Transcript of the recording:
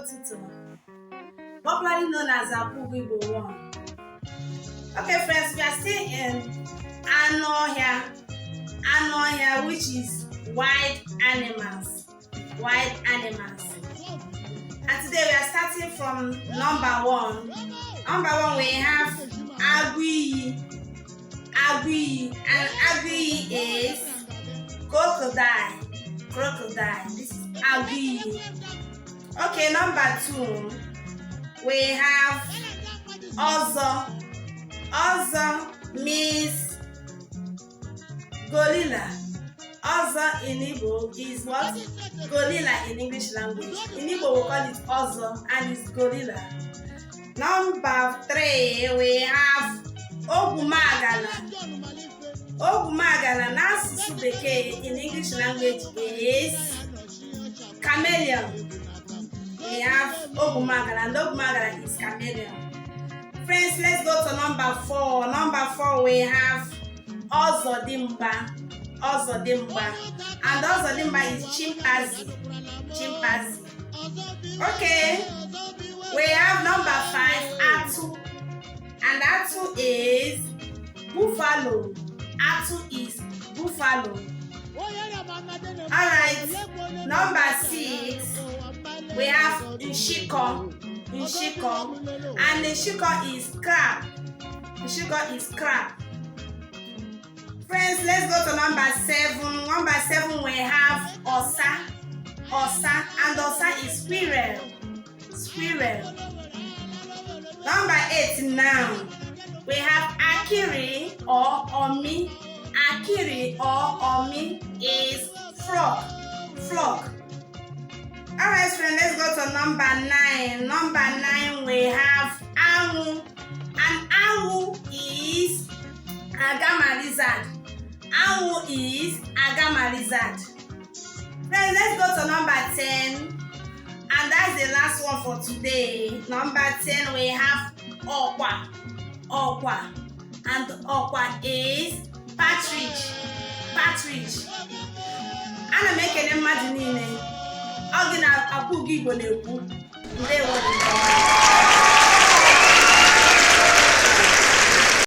Otuto, popularly known as Akwugo Igbo 1. Okay, friends, we are still in Anohia, which is wild animals. Wild animals. And today we are starting from number 1. Number 1 we have Agui. And Agui is crocodile. This is Agui. Okay, number 2 we have Ozo. Ozo means gorilla. Ozo in Igbo is what? Gorilla in English language. In Igbo we call it Ozo and it's gorilla. Number 3 we have Ogumagala. Ogumagala n'asụsụ Bekee in English language is chameleon. We have Ogumagala and Ogumagala is chameleon. Friends, let's go to number 4. Number 4 we have Ozodimgba. And Ozodimgba is chimpanzee. Okay. We have number 5 Atu. And Atu is buffalo. Atu is buffalo. Alright. Number 6 we have Nshiko. And Nshiko is crab. Friends, let's go to number 7. Number 7 we have Osa. And Osa is squirrel. Number 8 now we have Akiri or Omi. Akiri or Omi is frog. Alright, friends, let's go to number 9. Number 9 we have Awu. And Awu is Agama lizard. Friends, let's go to number 10. And that's the last one for today. Number 10 we have Okwa. And Okwa is partridge. Ana m ekele mmadụ niile. Ọ gị na Akwugo Igbo na-ekwu. Ndewo.